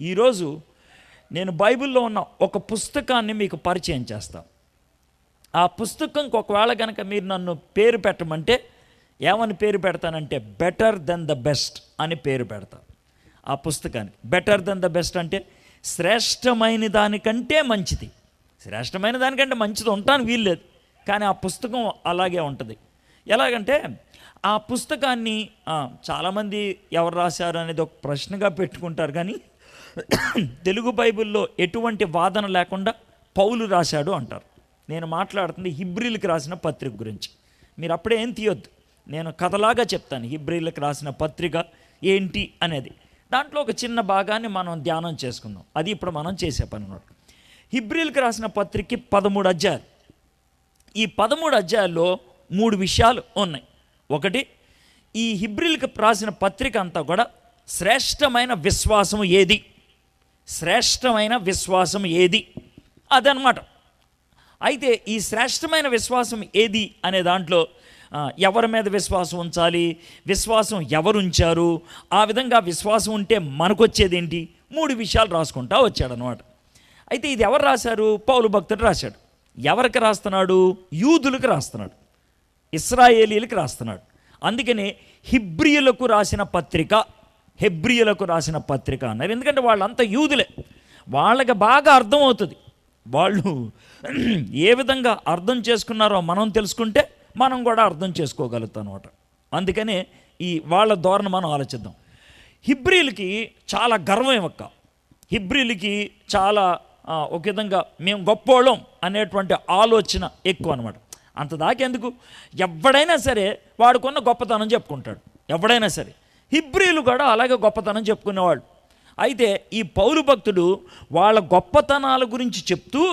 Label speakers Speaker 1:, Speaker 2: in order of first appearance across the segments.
Speaker 1: ఈరోజు నేను బైబిల్లో ఉన్న ఒక పుస్తకాన్ని మీకు పరిచయం చేస్తాను. ఆ పుస్తకంకి ఒకవేళ కనుక మీరు నన్ను పేరు పెట్టమంటే ఏమని పేరు పెడతానంటే బెటర్ దెన్ ద బెస్ట్ అని పేరు పెడతాను. ఆ పుస్తకానికి బెటర్ దెన్ ద బెస్ట్ అంటే శ్రేష్టమైన దానికంటే మంచిది. శ్రేష్టమైన దానికంటే మంచిది ఉంటాను వీల్లేదు, కానీ ఆ పుస్తకం అలాగే ఉంటుంది. ఎలాగంటే ఆ పుస్తకాన్ని చాలామంది ఎవరు రాశారు అనేది ఒక ప్రశ్నగా పెట్టుకుంటారు, కానీ తెలుగు బైబిల్లో ఎటువంటి వాదన లేకుండా పౌలు రాశాడు అంటారు. నేను మాట్లాడుతుంది హెబ్రీయులకు రాసిన పత్రిక గురించి. మీరు అప్పుడే ఏం తీయొద్దు, నేను కథలాగా చెప్తాను హెబ్రీయులకు రాసిన పత్రిక ఏంటి అనేది. దాంట్లో ఒక చిన్న భాగాన్ని మనం ధ్యానం చేసుకుందాం. అది ఇప్పుడు మనం చేసే పని అన్నమాట. హెబ్రీయులకు రాసిన పత్రికకి 13 అధ్యాయాలు. ఈ 13 అధ్యాయాల్లో 3 విషయాలు ఉన్నాయి. ఒకటి, ఈ హెబ్రీయులకు రాసిన పత్రిక అంతా కూడా శ్రేష్టమైన విశ్వాసం ఏది, శ్రేష్టమైన విశ్వాసం ఏది అదనమాట. అయితే ఈ శ్రేష్టమైన విశ్వాసం ఏది అనే దాంట్లో ఎవరి మీద విశ్వాసం ఉంచాలి, విశ్వాసం ఎవరు ఉంచారు, ఆ విధంగా విశ్వాసం ఉంటే మనకొచ్చేది ఏంటి, 3 విషయాలు రాసుకుంటా వచ్చాడనమాట. అయితే ఇది ఎవరు రాశారు? పౌలు భక్తుడు రాశాడు. ఎవరికి రాస్తున్నాడు? యూదులకు రాస్తున్నాడు, ఇశ్రాయేలీలకు రాస్తున్నాడు. అందుకనే హెబ్రీయులకు రాసిన పత్రిక, హెబ్రీయులకు రాసిన పత్రిక అన్నారు. ఎందుకంటే వాళ్ళంతా యూదులే, వాళ్ళకి బాగా అర్థమవుతుంది. వాళ్ళు ఏ విధంగా అర్థం చేసుకున్నారో మనం తెలుసుకుంటే మనం కూడా అర్థం చేసుకోగలుగుతాం అనమాట. అందుకనే ఈ వాళ్ళ ధోరణి మనం ఆలోచిద్దాం. హెబ్రీయులకి చాలా గర్వం ఇవ్వక, హెబ్రీయులకి చాలా ఒక విధంగా మేము గొప్పోళ్ళం అనేటువంటి ఆలోచన ఎక్కువ అనమాట. అంత దాకెందుకు, ఎవడైనా సరే వాడుకున్న గొప్పతనం చెప్పుకుంటాడు, ఎవడైనా సరే. హెబ్రీయులు కూడా అలాగే గొప్పతనం చెప్పుకునేవాళ్ళు. అయితే ఈ పౌలు భక్తుడు వాళ్ళ గొప్పతనాల గురించి చెప్తూ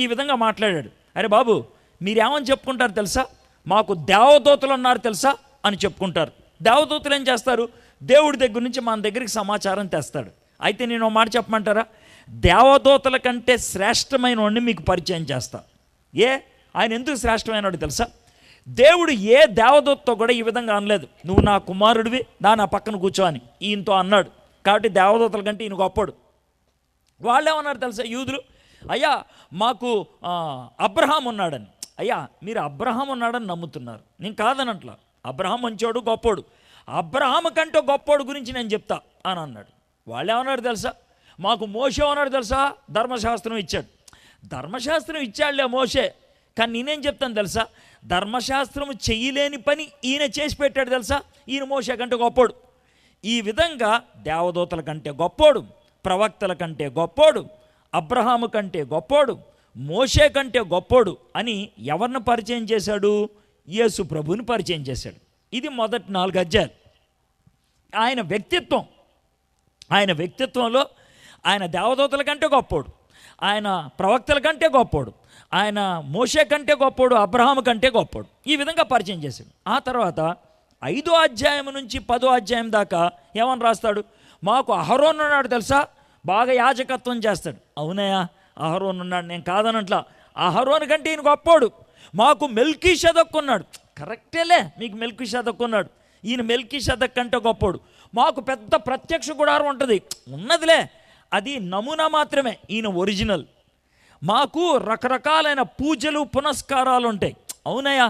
Speaker 1: ఈ విధంగా మాట్లాడాడు. అరే బాబు, మీరేమని చెప్పుకుంటారు తెలుసా, మాకు దేవదూతలు ఉన్నారు తెలుసా అని చెప్పుకుంటారు. దేవదూతలు ఏం చేస్తారు? దేవుడి దగ్గర నుంచి మన దగ్గరికి సమాచారం తెస్తాడు. అయితే నేను ఒక మాట చెప్పమంటారా, దేవదూతల కంటే శ్రేష్టమైన వాడిని మీకు పరిచయం చేస్తా. ఆయన ఎందుకు శ్రేష్టమైనవాడు తెలుసా? దేవుడు ఏ దేవదూతతో కూడా ఈ విధంగా అనలేదు, నువ్వు నా కుమారుడివి, నా పక్కన కూర్చో అని ఈయనతో అన్నాడు. కాబట్టి దేవదూతల కంటే ఈయన గొప్పడు. వాళ్ళు ఏమన్నారు తెలుసా యూదులు? అయ్యా మాకు అబ్రహాం ఉన్నాడని. అయ్యా మీరు అబ్రహాం ఉన్నాడని నమ్ముతున్నారు, నేను కాదనట్లా. అబ్రహాం మంచోడు, గొప్పోడు. అబ్రహాం కంటే గొప్పోడు గురించి నేను చెప్తా అని అన్నాడు. వాళ్ళు ఏమన్నాడు తెలుసా? మాకు మోషే ఉన్నాడు తెలుసా, ధర్మశాస్త్రం ఇచ్చాడు. ధర్మశాస్త్రం ఇచ్చాడులే మోషే, కానీ నేనేం చెప్తాను తెలుసా, ధర్మశాస్త్రం చెయ్యలేని పని ఈయన చేసి పెట్టాడు తెలుసా, ఈయన మోషే కంటే గొప్పోడు. ఈ విధంగా దేవదూతల కంటే గొప్పోడు, ప్రవక్తల కంటే గొప్పోడు, అబ్రహాము కంటే గొప్పోడు, మోషే కంటే గొప్పోడు అని ఎవరిని పరిచయం చేశాడు? యేసు ప్రభువుని పరిచయం చేశాడు. ఇది మొదటి 4 అధ్యాయాలు. ఆయన వ్యక్తిత్వం, ఆయన వ్యక్తిత్వంలో ఆయన దేవదూతల కంటే గొప్పోడు, ఆయన ప్రవక్తల కంటే గొప్పోడు, ఆయన మోషే కంటే గొప్పోడు, అబ్రహాము కంటే గొప్పోడు. ఈ విధంగా పరిచయం చేశాడు. ఆ తర్వాత 5వ అధ్యాయం నుంచి 10వ అధ్యాయం దాకా ఏమని రాస్తాడు? మాకు అహరోను ఉన్నాడు తెలుసా, బాగా యాజకత్వం చేస్తాడు. అవునయ్యా అహరోను ఉన్నాడు, నేను కాదనట్లా. అహరోను కంటే ఈయన గొప్పోడు. మాకు మెల్కీషెదెకు ఉన్నాడు, కరెక్టేలే, మీకు మెల్కీషెదెకు ఉన్నాడు, ఈయన మెల్కీషెదెకు కంటే గొప్పోడు. మాకు పెద్ద ప్రత్యక్ష గుడారం ఉంటుంది, ఉన్నదిలే, అది నమూనా మాత్రమే, ఈయన ఒరిజినల్. మాకు రకరకాలైన పూజలు పునస్కారాలు ఉంటాయి. అవునయ్యా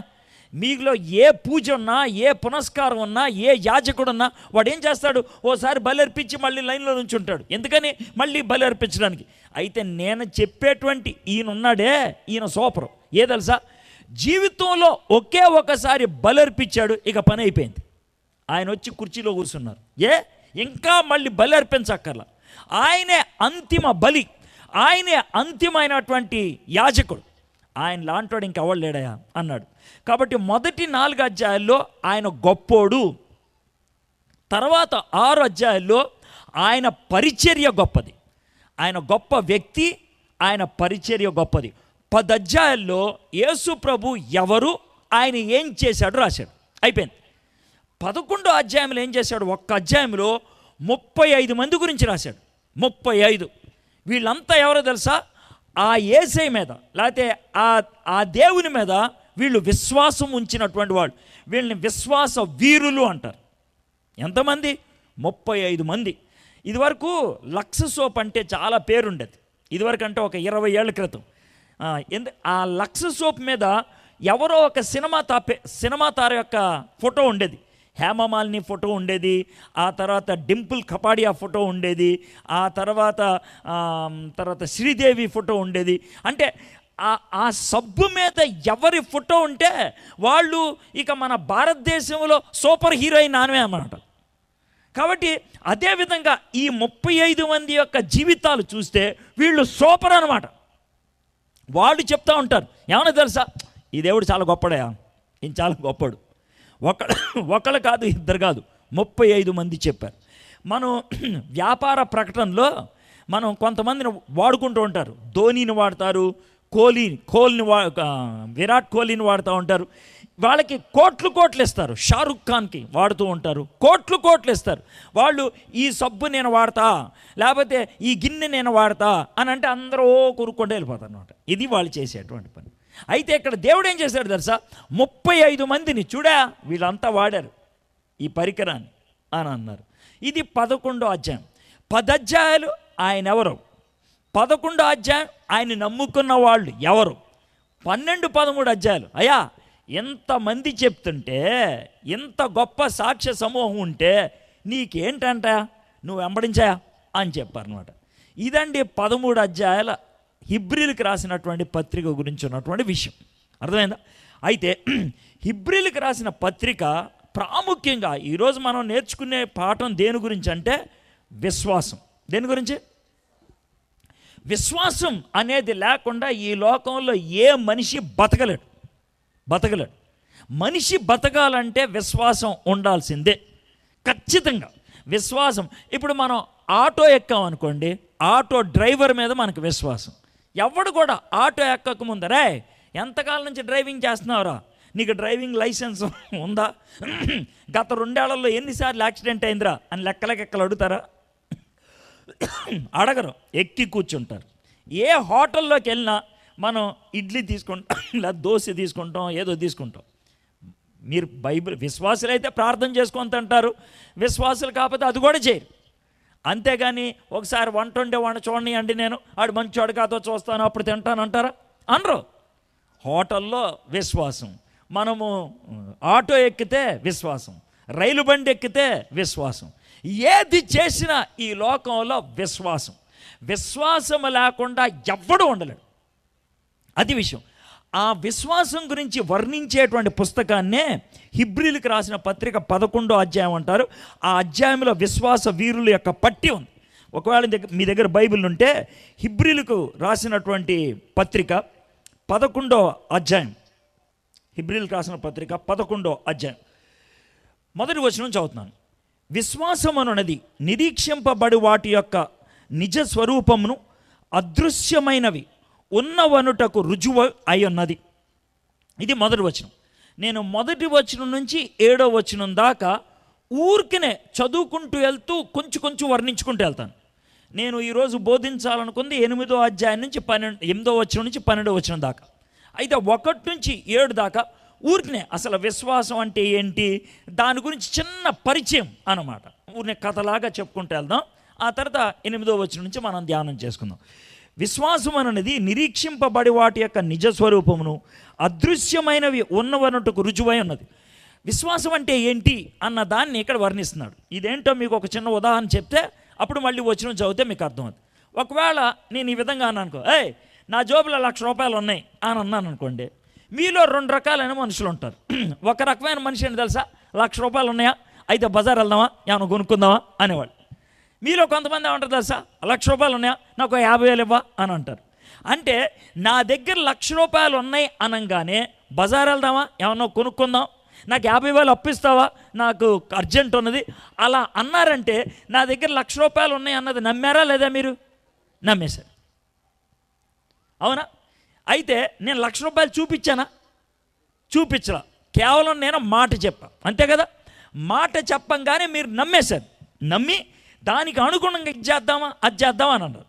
Speaker 1: మీలో ఏ పూజ ఉన్నా, ఏ పునస్కారం ఉన్నా, ఏ యాజకుడు ఉన్నా వాడు ఏం చేస్తాడు? ఓసారి బలి అర్పించి మళ్ళీ లైన్లో నుంచి ఉంటాడు. ఎందుకని? మళ్ళీ బలి అర్పించడానికి. అయితే నేను చెప్పేటువంటి ఈయన ఉన్నాడే, ఈయన సూపరు. ఏ తెలుసా, జీవితంలో ఒకే ఒకసారి బలి అర్పించాడు, ఇక పని అయిపోయింది. ఆయన వచ్చి కుర్చీలో కూర్చున్నారు. ఇంకా మళ్ళీ బలి అర్పించక్కర్లా, ఆయనే అంతిమ బలి, ఆయనే అంతిమైనటువంటి యాజకుడు. ఆయన లాంటివాడు ఇంకెవడు లేడయా అన్నాడు. కాబట్టి మొదటి 4 అధ్యాయాల్లో ఆయన గొప్పోడు. తర్వాత 6 అధ్యాయాల్లో ఆయన పరిచర్య గొప్పది, ఆయన గొప్ప వ్యక్తి, ఆయన పరిచర్య గొప్పది. 10 అధ్యాయాల్లో యేసు ప్రభు ఎవరు, ఆయన ఏం చేశాడు రాశాడు, అయిపోయింది. 11వ అధ్యాయంలో ఏం చేశాడు? ఒక్క అధ్యాయంలో 35 మంది గురించి రాశాడు. 35. వీళ్ళంతా ఎవరో తెలుసా? ఆ యేసయ్య మీద, లేకపోతే ఆ దేవుని మీద వీళ్ళు విశ్వాసం ఉంచినటువంటి వాళ్ళు. వీళ్ళని విశ్వాస వీరులు అంటారు. ఎంతమంది? 35 మంది. ఇదివరకు లక్స్ సోప్ అంటే చాలా పేరుండేది, ఇదివరకు అంటే ఒక 20 ఏళ్ల క్రితం. ఆ లక్స్ సోప్ మీద ఎవరో ఒక సినిమా తార యొక్క ఫోటో ఉండేది. హేమమాలిని ఫోటో ఉండేది, ఆ తర్వాత డింపుల్ కపాడియా ఫోటో ఉండేది, ఆ తర్వాత శ్రీదేవి ఫోటో ఉండేది. అంటే ఆ సబ్బు మీద ఎవరి ఫోటో ఉంటే వాళ్ళు ఇక మన భారతదేశంలో సూపర్ హీరోయిన్ ఆమె అన్నమాట. కాబట్టి అదేవిధంగా ఈ 35 మంది యొక్క జీవితాలు చూస్తే వీళ్ళు సూపర్ అనమాట. వాళ్ళు చెప్తా ఉంటారు, ఏమన్నా తెలుసా, ఈ దేవుడు చాలా గొప్పడయా, ఈయన చాలా గొప్పడు. ఒకళ్ళు కాదు, ఇద్దరు కాదు, 35 మంది చెప్పారు. మనం వ్యాపార ప్రకటనలో మనం కొంతమందిని వాడుకుంటూ ఉంటారు. ధోనీని వాడతారు, విరాట్ కోహ్లీని వాడుతూ ఉంటారు. వాళ్ళకి కోట్లు ఇస్తారు. షారుఖ్ ఖాన్కి వాడుతూ ఉంటారు, కోట్లు ఇస్తారు. వాళ్ళు ఈ సబ్బు నేను వాడతా, లేకపోతే ఈ గిన్నె నేను వాడతా అని అంటే అందరూ కొరుక్కుంటూ వెళ్ళిపోతారు అనమాట. ఇది వాళ్ళు చేసేటువంటి పని. అయితే ఇక్కడ దేవుడు ఏం చేశాడు తెలుసా, 35 మందిని చూడా వీళ్ళంతా వాడారు ఈ పరికరాన్ని అని అన్నారు. ఇది 11వ అధ్యాయం. 10 అధ్యాయాలు ఆయన ఎవరు, 11వ అధ్యాయం ఆయన నమ్ముకున్న వాళ్ళు ఎవరు, 12, 13 అధ్యాయాలు. అయ్యా ఎంతమంది చెప్తుంటే, ఇంత గొప్ప సాక్ష్య సమూహం ఉంటే నీకేంటంట, నువ్వు వెంబడించాయా అని చెప్పారనమాట. ఇదండి 13 అధ్యాయాల హిబ్రీలకు రాసినటువంటి పత్రిక గురించి ఉన్నటువంటి విషయం. అర్థమైందా? అయితే హిబ్రీలకు రాసిన పత్రిక ప్రాముఖ్యంగా ఈరోజు మనం నేర్చుకునే పాఠం దేని గురించి అంటే విశ్వాసం. దేని గురించి? విశ్వాసం అనేది లేకుండా ఈ లోకంలో ఏ మనిషి బతకలేడు. మనిషి బతకాలంటే విశ్వాసం ఉండాల్సిందే, ఖచ్చితంగా విశ్వాసం. ఇప్పుడు మనం ఆటో ఎక్కామనుకోండి, ఆటో డ్రైవర్ మీద మనకు విశ్వాసం. ఎవడు కూడా ఆటో ఎక్కక ముందరే ఎంతకాలం నుంచి డ్రైవింగ్ చేస్తున్నావురా, నీకు డ్రైవింగ్ లైసెన్స్ ఉందా, గత 2 ఏళ్లలో ఎన్నిసార్లు యాక్సిడెంట్ అయిందిరా అని లెక్కలు అడుగుతారా? అడగరు, ఎక్కి కూర్చుంటారు. ఏ హోటల్లోకి వెళ్ళినా మనం ఇడ్లీ తీసుకుంటాం, లేదా దోశ తీసుకుంటాం, ఏదో తీసుకుంటాం. మీరు బైబిల్ విశ్వాసులు అయితే ప్రార్థన చేసుకొని తింటారు, విశ్వాసులు కాకపోతే అది కూడా చేయరు. అంతేగాని ఒకసారి వంట చూడండి అండి, నేను ఆడు మంచోడు కాదో చూస్తాను అప్పుడు తింటాను అంటారా? అనరు. హోటల్లో విశ్వాసం, మనము ఆటో ఎక్కితే విశ్వాసం, రైలు బండి ఎక్కితే విశ్వాసం, ఏది చేసినా ఈ లోకంలో విశ్వాసం లేకుండా ఎవ్వడూ ఉండలేడు. అది విషయం. ఆ విశ్వాసం గురించి వర్ణించేటువంటి పుస్తకాన్నే హిబ్రీలకు రాసిన పత్రిక 11వ అధ్యాయం అంటారు. ఆ అధ్యాయంలో విశ్వాస వీరుల యొక్క పట్టి ఉంది. ఒకవేళ మీ దగ్గర బైబిల్ ఉంటే హిబ్రీలకు రాసినటువంటి పత్రిక 11వ అధ్యాయం, హిబ్రీలకు రాసిన పత్రిక 11వ అధ్యాయం 1వ వచనం చదువుతున్నాను. విశ్వాసం అనున్నది నిరీక్షింపబడి వాటి యొక్క నిజ స్వరూపమును అదృశ్యమైనవి ఉన్నవనుటకు రుజువు అయి ఉన్నది. ఇది 1వ వచనం. నేను 1వ వచనం నుంచి 7వ వచనం దాకా ఊరికనే చదువుకుంటూ వెళ్తూ కొంచెం వర్ణించుకుంటూ వెళ్తాను. నేను ఈరోజు బోధించాలనుకుంది 8వ అధ్యాయం నుంచి 8వ వచనం నుంచి 12వ వచనం దాకా. అయితే 1 నుంచి 7 దాకా ఊరికనే అసలు విశ్వాసం అంటే ఏంటి దాని గురించి చిన్న పరిచయం అన్నమాట. ఊరినే కథలాగా చెప్పుకుంటూ వెళ్దాం. ఆ తర్వాత 8వ వచనం నుంచి మనం ధ్యానం చేసుకుందాం. విశ్వాసం అనేది నిరీక్షింపబడి వాటి యొక్క నిజ స్వరూపమును అదృశ్యమైనవి ఉన్నవన్నట్టుకు రుజువై ఉన్నది. విశ్వాసం అంటే ఏంటి అన్న దాన్ని ఇక్కడ వర్ణిస్తున్నాడు. ఇదేంటో మీకు ఒక చిన్న ఉదాహరణ చెప్తే అప్పుడు మళ్ళీ వచనం చదివితే మీకు అర్థమవుతుంది. ఒకవేళ నేను ఈ విధంగా అన్నాను అనుకో, నా జోబులో ₹1,00,000 ఉన్నాయి అని అన్నాను అనుకోండి, మీలో 2 రకాలైన మనుషులు ఉంటారు. ఒక రకమైన మనిషి ఏంటి తెలుసా, ₹1,00,000 ఉన్నాయా, అయితే బజార్ వెళ్దామా, ఏమైనా కొనుక్కుందామా అనేవాళ్ళు. మీలో కొంతమంది ఏమంటారు తెలుసా, ₹1,00,000 ఉన్నాయా, నాకు 50,000 ఇవ్వా అని అంటారు. అంటే నా దగ్గర ₹1,00,000 ఉన్నాయి అనగానే బజార్ వెళ్దామా, ఏమన్నా కొనుక్కుందాం, నాకు 50,000 అప్పిస్తావా, నాకు అర్జెంట్ ఉన్నది అలా అన్నారంటే నా దగ్గర ₹1,00,000 ఉన్నాయి అన్నది నమ్మారా లేదా? మీరు నమ్మేశారు, అవునా? అయితే నేను ₹1,00,000 చూపించానా? చూపించలా, కేవలం నేను మాట చెప్పా, అంతే కదా. మాట చెప్పంగానే మీరు నమ్మేశారు. నమ్మి దానికి అనుగుణంగా ఇది చేద్దామా అది చేద్దామా అని అన్నారు.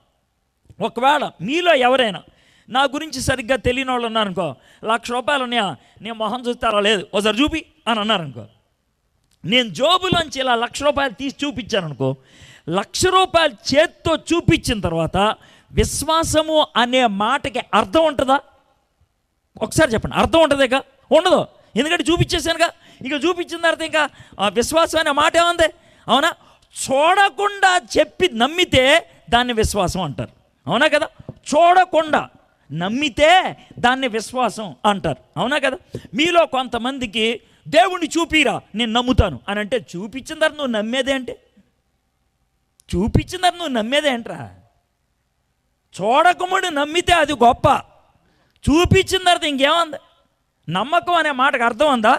Speaker 1: ఒకవేళ మీలో ఎవరైనా నా గురించి సరిగ్గా తెలియని వాళ్ళు ఉన్నారనుకో, ₹1,00,000 ఉన్నాయా, నేను మొహం చూస్తారా లేదు ఒకసారి చూపి అని అన్నారనుకో, నేను జోబులోంచి ఇలా ₹1,00,000 తీసి చూపించాను అనుకో, రూపాయలు చేత్తో చూపించిన తర్వాత విశ్వాసము అనే మాటకి అర్థం ఉంటుందా? ఒకసారి చెప్పండి, అర్థం ఉంటుందేగా? ఉండదు. ఎందుకంటే చూపించేసానుగా. ఇక చూపించిన తర్వాత ఇంకా విశ్వాసం అనే మాట ఏముంది? అవునా? చూడకుండా చెప్పి నమ్మితే దాన్ని విశ్వాసం అంటారు. అవునా కదా? చూడకుండా నమ్మితే దాన్ని విశ్వాసం అంటారు. అవునా కదా? మీలో కొంతమందికి దేవుణ్ణి చూపిరా నేను నమ్ముతాను అని అంటే, చూపించిన తర్వాత నువ్వు నమ్మేదేంటి? చూపించిన తర్వాత నువ్వు నమ్మేదేంట్రా? చూడకముడు నమ్మితే అది గొప్ప. చూపించిన తర్వాత ఇంకేముంది? నమ్మకం అనే మాటకు అర్థం ఉందా?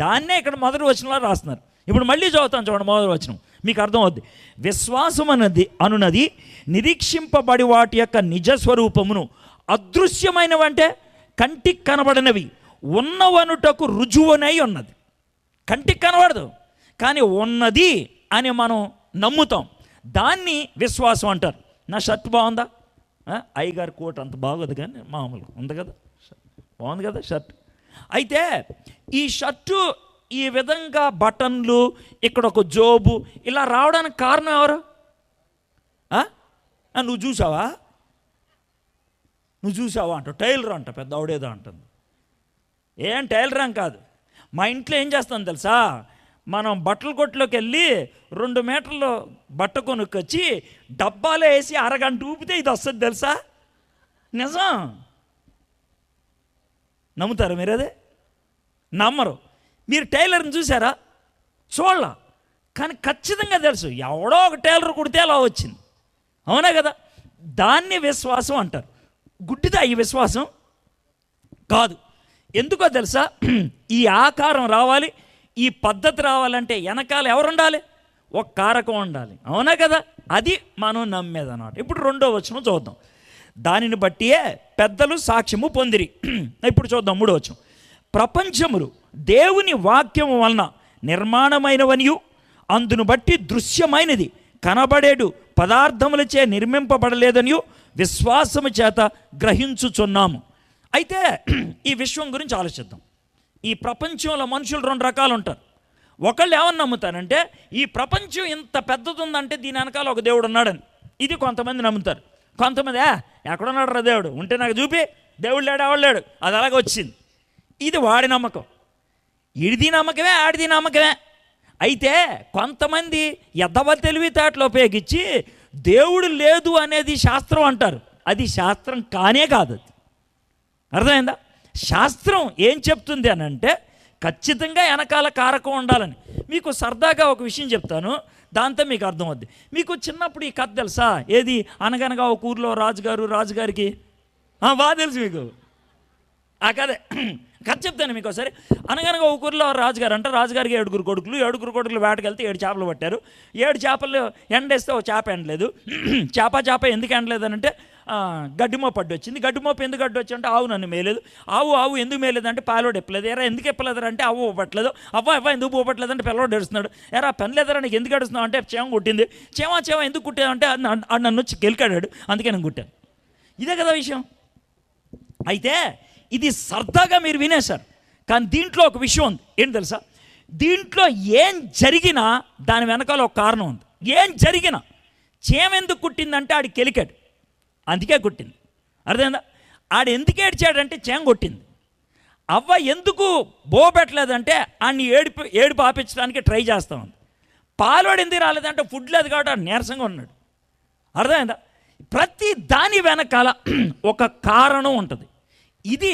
Speaker 1: దాన్నే ఇక్కడ మొదటి వచనంలో రాస్తున్నారు. ఇప్పుడు మళ్ళీ చదువుతాను చూడండి, మొదటి వచనం మీకు అర్థం అవుద్ది. విశ్వాసం అనున్నది నిరీక్షింపబడి వాటి యొక్క నిజస్వరూపమును, అదృశ్యమైనవంటే కంటికి కనబడినవి ఉన్నవనుటకు రుజువునై ఉన్నది. కంటికి కనబడదు కానీ ఉన్నది అని మనం నమ్ముతాం. దాన్ని విశ్వాసం అంటారు. నా షర్ట్ బాగుందా? అయ్యగారి కోట్ అంత బాగోదు కానీ మామూలు ఉంది కదా, బాగుంది కదా షర్ట్. అయితే ఈ షర్టు ఈ విధంగా బటన్లు, ఇక్కడ ఒక జోబు ఇలా రావడానికి కారణం ఎవరు? నువ్వు చూసావా? నువ్వు చూసావా అంట. టైలర్ అంట, పెద్ద ఆవిడేదో అంటుంది. ఏం టైలర్ అని కాదు. మా ఇంట్లో ఏం చేస్తాను తెలుసా? మనం బట్టల కొట్టులోకి వెళ్ళి 2 మీటర్లు బట్ట కొనుక్కొచ్చి డబ్బాలో వేసి అరగంట ఊపితే ఇది వస్తుంది తెలుసా? నిజం. నమ్ముతారా మీరు? అదే నమ్మరు. మీరు టైలర్ని చూసారా? చూడలా, కానీ ఖచ్చితంగా తెలుసు ఎవడో ఒక టైలర్ కుడితే అలా వచ్చింది. అవునా కదా? దాన్ని విశ్వాసం అంటారు. గుడ్డిదా ఈ విశ్వాసం? కాదు. ఎందుకో తెలుసా? ఈ ఆకారం రావాలి, ఈ పద్ధతి రావాలంటే వెనకాల ఎవరు ఉండాలి? ఒక కారకం ఉండాలి. అవునా కదా? అది మనం నమ్మేదన్నమాట. ఇప్పుడు 2వ వచనం చూద్దాం. దానిని బట్టియే పెద్దలు సాక్ష్యము పొందిరి. ఇప్పుడు చూద్దాం 3వ వచనం. ప్రపంచములు దేవుని వాక్యము వలన నిర్మాణమైనవనియు, అందును బట్టి దృశ్యమైనది కనబడేడు పదార్థములచే నిర్మింపబడలేదనియు విశ్వాసము చేత గ్రహించుచున్నాము. అయితే ఈ విశ్వం గురించి ఆలోచిద్దాం. ఈ ప్రపంచంలో మనుషులు 2 రకాలు ఉంటారు. ఒకళ్ళు ఏమని నమ్ముతారంటే, ఈ ప్రపంచం ఇంత పెద్దది ఉందంటే దీని వెనకాల ఒక దేవుడు ఉన్నాడని. ఇది కొంతమంది నమ్ముతారు. కొంతమంది ఎక్కడున్నాడు రా దేవుడు, ఉంటే నాకు చూపి, దేవుడు లేడు ఎవడు అది అలాగే వచ్చింది. ఇది వాడి నమ్మకం. ఇడిది నమ్మకమే, ఆడిది నమ్మకమే. అయితే కొంతమంది ఎద్దవ తెలివితేటలు ఉపయోగించి దేవుడు లేదు అనేది శాస్త్రం అంటారు. అది శాస్త్రం కానే కాదు. అది అర్థమైందా? శాస్త్రం ఏం చెప్తుంది అని అంటే, ఖచ్చితంగా వెనకాల కారకం ఉండాలని. మీకు సరదాగా ఒక విషయం చెప్తాను, దాంతో మీకు అర్థమవుద్ది. మీకు చిన్నప్పుడు ఈ కథ తెలుసా? ఏది? అనగనగా ఒక ఊరిలో రాజుగారికి బాగా తెలుసు మీకు ఆ కథ చెప్తాను మీకు ఒకసారి. అనగనగా ఒక ఊరిలో రాజుగారు అంటే, రాజుగారికి 7 కొడుకులు. 7 కొడుకులు వేటకెళ్తే 7 చేపలు పట్టారు. 7 చేపలు ఎండేస్తే ఒక చేప ఎండలేదు. చేప ఎందుకు ఎండలేదు అని అంటే, గడ్డిమోపు అడ్డు వచ్చింది. గడ్డిమోపు ఎందుకు అడ్డు వచ్చి అంటే, ఆవు నన్ను మేలేదు. ఆవు ఎందుకు మేలేదు అంటే, పాలోడు ఎప్పలేదు. ఎరా ఎందుకు ఎప్పలేదు అంటే, అవ్వ ఊపట్లేదు. అవ్వ ఎందుకు ఊపట్లేదు అంటే, పిల్లవాడు ఏడుస్తున్నాడు. ఎరా పెనలేదరా నీకు ఎందుకు ఏడుస్తున్నావు అంటే, చేమ కొట్టింది. చేమ ఎందుకు కుట్టావు అంటే, నన్ను వచ్చి గెలికాడాడు, అందుకే నేను కుట్టాను. ఇదే కదా విషయం. అయితే ఇది సరదాగా మీరు వినేశారు, కానీ దీంట్లో ఒక విషయం ఉంది. ఏంటి తెలుసా? దీంట్లో ఏం జరిగినా దాని వెనకాల ఒక కారణం ఉంది. ఏం జరిగినా చేమ ఎందుకు కుట్టిందంటే ఆడికి కెలికాడు, అందుకే కుట్టింది. అర్థమైందా? ఆడు ఎందుకు ఏడ్చాడంటే చేమ కొట్టింది. అవ్వ ఎందుకు బోపెట్టలేదంటే ఆడిని ఏడుపు ఆపించడానికి ట్రై చేస్తూ ఉంది. పాలోడు ఎందుకు రాలేదంటే ఫుడ్ లేదు కాబట్టి ఆడు నీరసంగా ఉన్నాడు. అర్థమైందా? ప్రతి దాని వెనకాల ఒక కారణం ఉంటుంది. ఇది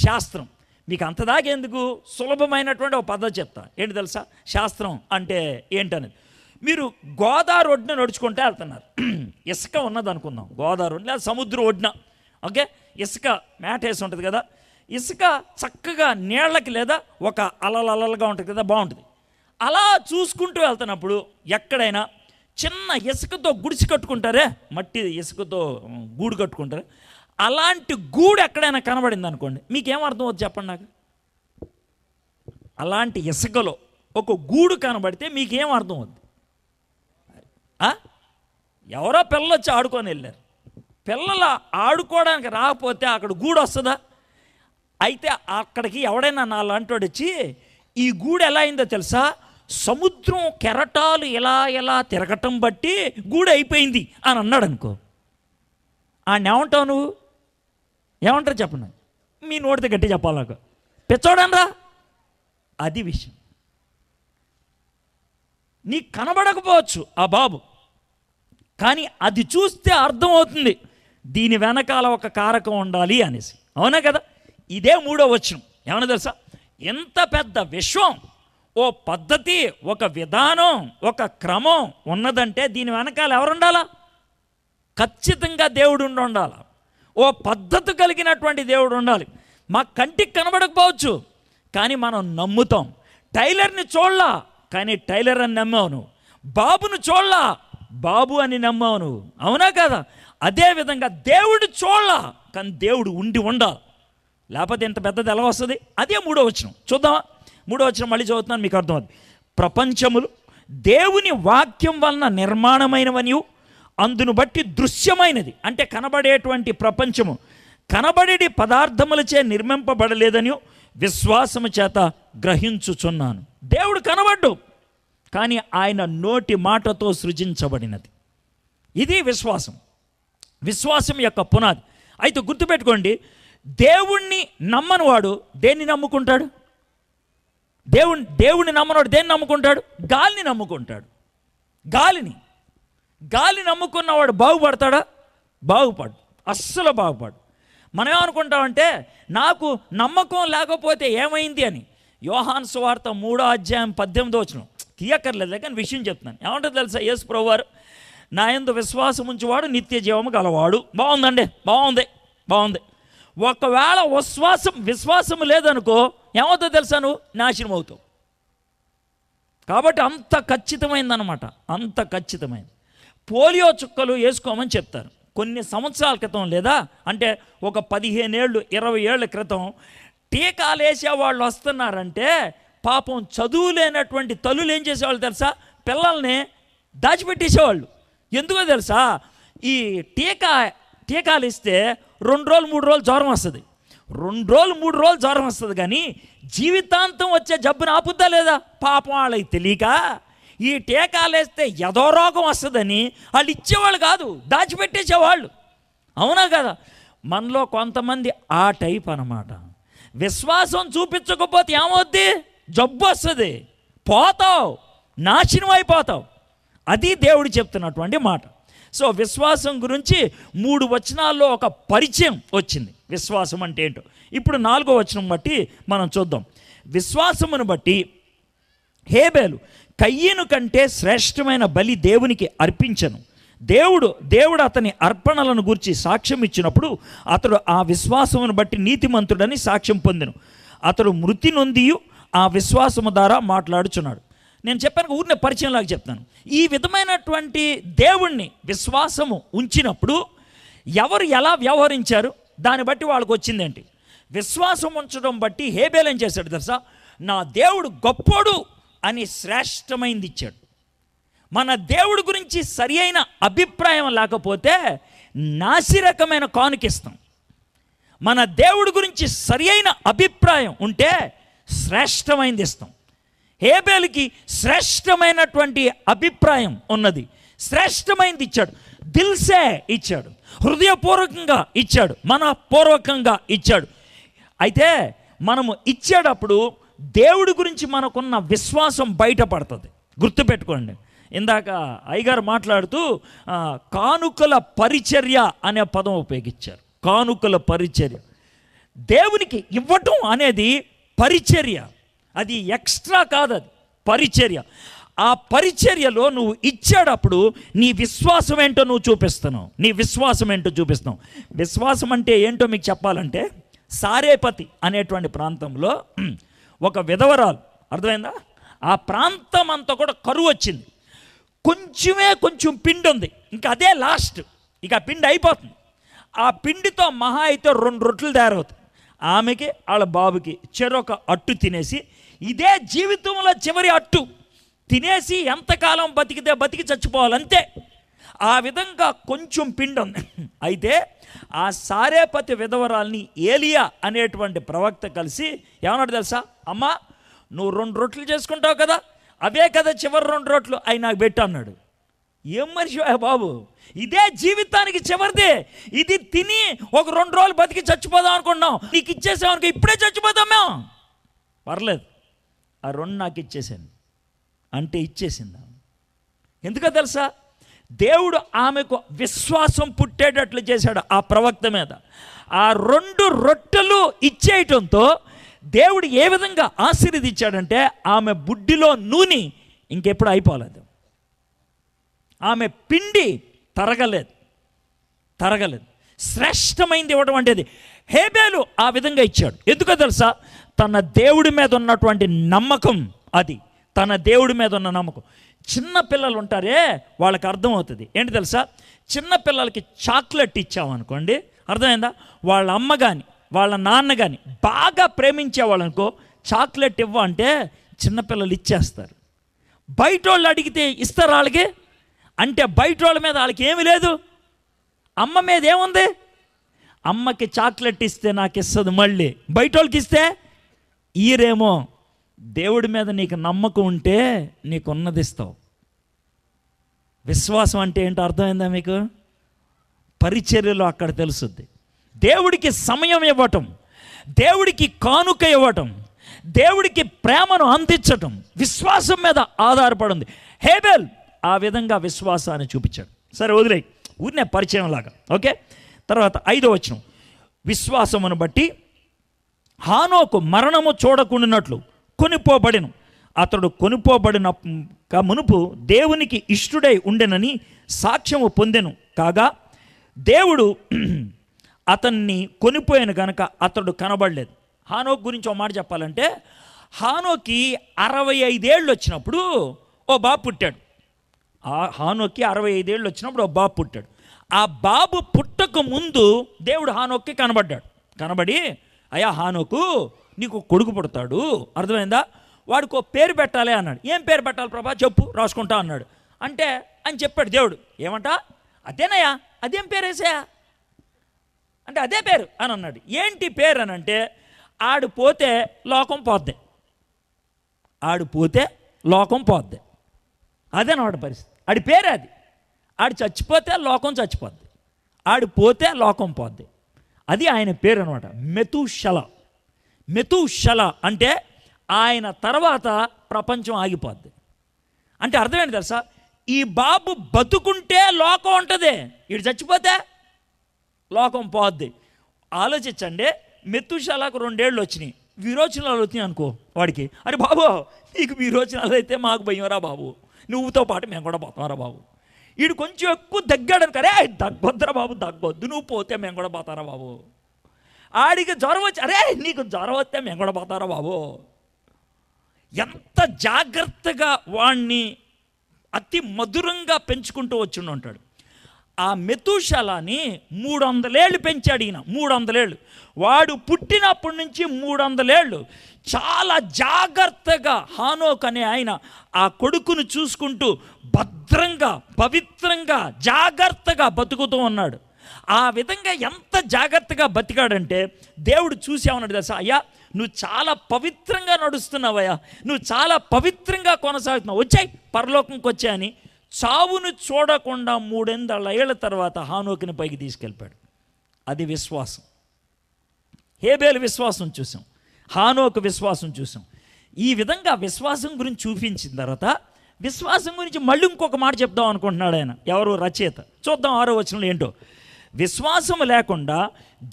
Speaker 1: శాస్త్రం. మీకు అంతదాకెందుకు, సులభమైనటువంటి ఒక పద్ధతి చెప్తా. ఏంటి తెలుసా శాస్త్రం అంటే ఏంటనేది? మీరు గోదావరి ఒడ్డున నడుచుకుంటే వెళ్తున్నారు. ఇసుక ఉన్నది అనుకుందాం, గోదావరి ఒడ్డున లేదా సముద్రం ఒడ్డున. ఓకే, ఇసుక మేటేసి ఉంటుంది కదా. ఇసుక చక్కగా నీళ్ళకి లేదా ఒక అలలుగా ఉంటుంది కదా, బాగుంటుంది. అలా చూసుకుంటూ వెళ్తున్నప్పుడు ఎక్కడైనా చిన్న ఇసుకతో గుడిసి కట్టుకుంటారే, మట్టి ఇసుకతో గూడు కట్టుకుంటారు. అలాంటి గూడు ఎక్కడైనా కనబడింది అనుకోండి, మీకేమర్థం అవుతుంది చెప్పండి నాకు? అలాంటి ఇసుకలో ఒక గూడు కనబడితే మీకేం అర్థం అవుద్ది? ఎవరో పిల్లలు వచ్చి ఆడుకొని వెళ్ళారు. పిల్లలు ఆడుకోవడానికి రాకపోతే అక్కడ గూడు వస్తుందా? అయితే అక్కడికి ఎవడైనా నాలాంటి వాడు వచ్చి, ఈ గూడు ఎలా అయిందో తెలుసా, సముద్రం కెరటాలు ఎలా తిరగటం బట్టి గూడు అయిపోయింది అని అన్నాడు అనుకో, ఆయన ఏమంటావు నువ్వు? ఏమంటారు చెప్పండి? మీ నోటితో గట్టి చెప్పాలకు పిచ్చోడనరా. అది విషయం. నీకు కనబడకపోవచ్చు ఆ బాబు, కానీ అది చూస్తే అర్థమవుతుంది దీని వెనకాల ఒక కారకం ఉండాలి అనేసి. అవునా కదా? ఇదే 3వ వచనం. ఏమన్నా తెలుసా? ఎంత పెద్ద విశ్వం, ఓ పద్ధతి, ఒక విధానం, ఒక క్రమం ఉన్నదంటే దీని వెనకాల ఎవరు ఉండాలా? ఖచ్చితంగా దేవుడు ఉండాలి. ఓ పద్ధతి కలిగినటువంటి దేవుడు ఉండాలి. మా కంటికి కనబడకపోవచ్చు, కానీ మనం నమ్ముతాం. టైలర్ని చూడలా, కానీ టైలర్ అని నమ్మావు నువ్వు. బాబును చూడలా, బాబు అని నమ్మావు నువ్వు. అవునా కదా? అదేవిధంగా దేవుడు చూడలా, కానీ దేవుడు ఉండాలి. లేకపోతే ఇంత పెద్దది ఎలా వస్తుంది? అదే 3వ వచనం. చూద్దామా? 3వ వచనం మళ్ళీ చదువుతున్నాను, మీకు అర్థమవుతుంది. ప్రపంచములు దేవుని వాక్యం వలన నిర్మాణమైనవనియు అందును బట్టి దృశ్యమైనది, అంటే కనబడేటువంటి ప్రపంచము కనబడేటి పదార్థములచే నిర్మింపబడలేదని విశ్వాసము చేత గ్రహించుచున్నాను. దేవుడు కనబడ్డు, కానీ ఆయన నోటి మాటతో సృజించబడినది. ఇది విశ్వాసం. విశ్వాసం యొక్క పునాది. అయితే గుర్తుపెట్టుకోండి, దేవుణ్ణి నమ్మనివాడు దేన్ని నమ్ముకుంటాడు? దేవుణ్ణి నమ్మనివాడు దేన్ని నమ్ముకుంటాడు? గాలిని నమ్ముకుంటాడు. గాలి నమ్ముకున్నవాడు బాగుపడతాడా? బాగుపడు, అస్సలు బాగుపడు. మనం ఏమనుకుంటామంటే నాకు నమ్మకం లేకపోతే ఏమైంది అని. యోహాను సువార్త 3వ అధ్యాయం 18వ వచనం తీయక్కర్లేదు, కానీ విషయం చెప్తున్నాను. ఏమంటారు తెలుసా? యేసు ప్రభువారు, నా యందు విశ్వాసం ఉంచువాడు నిత్య జీవము గలవాడు. బాగుందండి, బాగుంది. ఒకవేళ విశ్వాసం లేదనుకో, ఏమవుతుందో తెలుసా? నువ్వు నాశనం అవుతావు. కాబట్టి అంత ఖచ్చితమైందనమాట, అంత ఖచ్చితమైంది. పోలియో చుక్కలు వేసుకోమని చెప్తారు. కొన్ని సంవత్సరాల క్రితం, లేదా అంటే ఒక 15 ఏళ్ళు 20 ఏళ్ల క్రితం టీకాలు వేసేవాళ్ళు వస్తున్నారంటే పాపం చదువు లేనటువంటి తల్లులు ఏం చేసేవాళ్ళు తెలుసా? పిల్లల్ని దాచిపెట్టేసేవాళ్ళు. ఎందుకో తెలుసా? ఈ టీకాలు ఇస్తే 2 రోజులు 3 రోజులు జ్వరం వస్తుంది. 2 రోజులు 3 రోజులు జ్వరం వస్తుంది, కానీ జీవితాంతం వచ్చే జబ్బుని ఆపుద్దా లేదా? పాపం వాళ్ళకి తెలియక ఈ టీకాలు వేస్తే ఏదో రోగం వస్తుందని వాళ్ళు ఇచ్చేవాళ్ళు కాదు, దాచిపెట్టేసేవాళ్ళు. అవునా కదా? మనలో కొంతమంది ఆ టైప్ అన్నమాట. విశ్వాసం చూపించకపోతే ఏమవుద్ది? జబ్బు వస్తుంది, పోతావు, నాశనం అయిపోతావు. అది దేవుడు చెప్తున్నటువంటి మాట. సో విశ్వాసం గురించి 3 వచనాల్లో ఒక పరిచయం వచ్చింది. విశ్వాసం అంటే ఏంటో ఇప్పుడు 4వ వచనం బట్టి మనం చూద్దాం. విశ్వాసమును బట్టి హేబేలు కయ్యను కంటే శ్రేష్టమైన బలి దేవునికి అర్పించను. దేవుడు అతని అర్పణలను గురించి సాక్ష్యం ఇచ్చినప్పుడు అతడు ఆ విశ్వాసమును బట్టి నీతిమంతుడని సాక్ష్యం పొందెను. అతడు మృతి నొందియు ఆ విశ్వాసము ద్వారా మాట్లాడుచున్నాడు. నేను చెప్పాను, ఊరినే పరిచయంలాగా చెప్తాను. ఈ విధమైనటువంటి దేవుణ్ణి విశ్వాసము ఉంచినప్పుడు ఎవరు ఎలా వ్యవహరించారు దాన్ని బట్టి వాళ్ళకు వచ్చిందేంటి? విశ్వాసం ఉంచడం బట్టి హేబేలు ఏం చేశాడు తెలుసా? నా దేవుడు గొప్పోడు అని శ్రేష్టమైంది ఇచ్చాడు. మన దేవుడి గురించి సరి అయిన అభిప్రాయం లేకపోతే నాసిరకమైన కానుకిస్తాం. మన దేవుడి గురించి సరి అయిన అభిప్రాయం ఉంటే శ్రేష్టమైంది ఇస్తాం. హేబేలుకి శ్రేష్టమైనటువంటి అభిప్రాయం ఉన్నది, శ్రేష్టమైనది ఇచ్చాడు. దిల్సే ఇచ్చాడు, హృదయపూర్వకంగా ఇచ్చాడు, మనపూర్వకంగా ఇచ్చాడు. అయితే మనము ఇచ్చేటప్పుడు దేవుడి గురించి మనకున్న విశ్వాసం బయటపడుతుంది. గుర్తుపెట్టుకోండి, ఇందాక అయ్యగారు మాట్లాడుతూ కానుకల పరిచర్య అనే పదం ఉపయోగించారు. కానుకల పరిచర్య, దేవునికి ఇవ్వటం అనేది పరిచర్య, అది ఎక్స్ట్రా కాదు, అది పరిచర్య. ఆ పరిచర్యలో నువ్వు ఇచ్చేటప్పుడు నీ విశ్వాసం ఏంటో నువ్వు చూపిస్తున్నావు. నీ విశ్వాసం ఏంటో చూపిస్తున్నావు. విశ్వాసం అంటే ఏంటో మీకు చెప్పాలంటే, సారేపతి అనేటువంటి ప్రాంతంలో ఒక విధవరాలు, అర్థమైందా? ఆ ప్రాంతం అంతా కూడా కరువు వచ్చింది. కొంచెం పిండి ఉంది, ఇంకా అదే లాస్ట్, ఇక ఆ పిండి అయిపోతుంది. ఆ పిండితో మహా అయితే 2 రొట్టెలు తయారవుతాయి. ఆమెకి వాళ్ళ బాబుకి చెరొక అట్టు తినేసి, ఇదే జీవితంలో చివరి అట్టు తినేసి ఎంతకాలం బతికి చచ్చిపోవాలంతే. ఆ విధంగా కొంచెం పిండి ఉంది. అయితే ఆ సారేపతి విధవరాల్ని ఏలియా అనేటువంటి ప్రవక్త కలిసి ఏమన్నాడు తెలుసా? అమ్మా, నువ్వు 2 రొట్టెలు చేసుకుంటావు కదా, అవే కదా చివరి 2 రొట్టెలు అవి నాకు పెట్టు అన్నాడు. ఏం మనిషి బాబు, ఇదే జీవితానికి చివరిదే. ఇది తిని ఒక 2 రోజులు బతికి చచ్చిపోదాం అనుకున్నాం, నీకు ఇచ్చేసామనుకో ఇప్పుడే చచ్చిపోతాం మేము. పర్లేదు, ఆ 2 నాకు ఇచ్చేసాను అంటే ఇచ్చేసిందా. ఎందుకో తెలుసా, దేవుడు ఆమెకు విశ్వాసం పుట్టేటట్లు చేశాడు ఆ ప్రవక్త మీద. ఆ 2 రొట్టెలు ఇచ్చేయటంతో దేవుడు ఏ విధంగా ఆశీర్వదించాడంటే ఆమె బుడ్డిలో నూనె ఇంకెప్పుడు అయిపోలేదు, ఆమె పిండి తరగలేదు. శ్రేష్టమైంది ఇవ్వడం అంటే హేబేలు ఆ విధంగా ఇచ్చాడు. ఎందుకో తెలుసా, తన దేవుడి మీద ఉన్నటువంటి నమ్మకం, అది తన దేవుడి మీద ఉన్న నమ్మకం. చిన్న పిల్లలు ఉంటారే, వాళ్ళకి అర్థమవుతుంది. ఏంటి తెలుసా, చిన్న పిల్లలకి చాక్లెట్ ఇచ్చామనుకోండి, అర్థమైందా, వాళ్ళ అమ్మ కానీ వాళ్ళ నాన్న కానీ బాగా ప్రేమించేవాళ్ళనుకో చాక్లెట్ ఇవ్వంటే చిన్నపిల్లలు ఇచ్చేస్తారు. బయట వాళ్ళు అడిగితే ఇస్తారు వాళ్ళకి, అంటే బయట వాళ్ళ మీద వాళ్ళకి ఏమీ లేదు, అమ్మ మీద ఏముంది. అమ్మకి చాక్లెట్ ఇస్తే నాకు ఇస్తుంది, మళ్ళీ బయట వాళ్ళకి ఇస్తే ఈరేమో. దేవుడి మీద నీకు నమ్మకం ఉంటే నీకు ఉన్నది ఇస్తావు. విశ్వాసం అంటే ఏంటో అర్థమైందా మీకు? పరిచర్యలో అక్కడ తెలుస్తుంది. దేవుడికి సమయం ఇవ్వటం, దేవుడికి కానుక ఇవ్వటం, దేవుడికి ప్రేమను అందించటం విశ్వాసం మీద ఆధారపడింది. హేబెల్ ఆ విధంగా విశ్వాసాన్ని చూపించాడు. సరే వదిలే, ఊరినే పరిచయం లాగా. ఓకే, తర్వాత 5వ వచనం, విశ్వాసమును బట్టి హానోకు మరణము చూడకుండానట్లు కొనిపోబడెను. అతడు కొనిపోబడిన మునుపు దేవునికి ఇష్టుడై ఉండెనని సాక్ష్యము పొందెను. కాగా దేవుడు అతన్ని కొనిపోయాను కనుక అతడు కనబడలేదు. హానోకు గురించి ఒక మాట చెప్పాలంటే, హానోకి 65 ఏళ్ళు వచ్చినప్పుడు ఓ బాబు పుట్టాడు. హానోకి 65 ఏళ్ళు వచ్చినప్పుడు ఓ బాబు పుట్టాడు. ఆ బాబు పుట్టక ముందు దేవుడు హానోక్కి కనబడి, అయ్యా హానోకు, నీకు కొడుకు పుడతాడు, అర్థమైందా, వాడికి ఓ పేరు పెట్టాలి అన్నాడు. ఏం పేరు పెట్టాలి ప్రభా, చెప్పు, రాసుకుంటా అన్నాడు. అంటే అని చెప్పాడు దేవుడు. ఏమంటా, అదేనయ్యా, అదేం పేరు వేసాయా అంటే అదే పేరు అని అన్నాడు. ఏంటి పేరు అని అంటే, ఆడు పోతే లోకం పోద్ది, అదేనమాట పరిస్థితి. ఆడి పేరే అది. ఆడు చచ్చిపోతే లోకం చచ్చిపోద్ది, ఆడు పోతే లోకం పోద్ది. అది ఆయన పేరు అనమాట, మెతూషల అంటే ఆయన తర్వాత ప్రపంచం ఆగిపోద్ది. అంటే అర్థమేంటి తెలుసా, ఈ బాబు బతుకుంటే లోకం ఉంటుంది, వీడు చచ్చిపోతే లోకం పోద్ది. ఆలోచించండి, మెతూషలకు 2 ఏళ్ళు వచ్చినాయి, విరోచనాలు వచ్చినాయి అనుకో వాడికి. అరే బాబు, నీకు విరోచనాలు అయితే మాకు భయంరా బాబు, నువ్వుతో పాటు మేము కూడా పోతాంరా బాబు. వీడు కొంచెం ఎక్కువ దగ్గాడు అనుకో, అరే దగ్గొద్దురా బాబు, దగ్గొద్దు, నువ్వు పోతే మేము కూడా పోతారా బాబు. ఆడికి జ్వరం వచ్చి, అరే నీకు జ్వరం వస్తే మేము కూడా పోతారా బాబు. ఎంత జాగ్రత్తగా వాణ్ణి అతి మధురంగా పెంచుకుంటూ వచ్చి ఉంటాడు. ఆ మెతూషలాని 300 ఏళ్ళు పెంచాడు ఈయన. 300 ఏళ్ళు, వాడు పుట్టినప్పటి నుంచి 300 ఏళ్ళు చాలా జాగ్రత్తగా హానోక్ అనే ఆయన ఆ కొడుకును చూసుకుంటూ భద్రంగా, పవిత్రంగా, జాగ్రత్తగా బతుకుతూ ఉన్నాడు. ఆ విధంగా ఎంత జాగ్రత్తగా బతికాడంటే దేవుడు చూసామన్నాడు తెలుసా, అయ్యా నువ్వు చాలా పవిత్రంగా నడుస్తున్నావయ్యా, నువ్వు చాలా పవిత్రంగా కొనసాగుతున్నావు, వచ్చాయి పరలోకంకి వచ్చాయని చావును చూడకుండా 300 ఏళ్ల తర్వాత హానోకుని పైకి తీసుకెళ్ళిపోయాడు. అది విశ్వాసం. హేబేలు విశ్వాసం చూసాం, హానోకు విశ్వాసం చూసాం. ఈ విధంగా విశ్వాసం గురించి చూపించిన తర్వాత విశ్వాసం గురించి మళ్ళీ ఇంకొక మాట చెప్దాం అనుకుంటున్నాడు ఆయన. ఎవరు? రచయిత. చూద్దాం 6వ వచనంలో ఏంటో. విశ్వాసం లేకుండా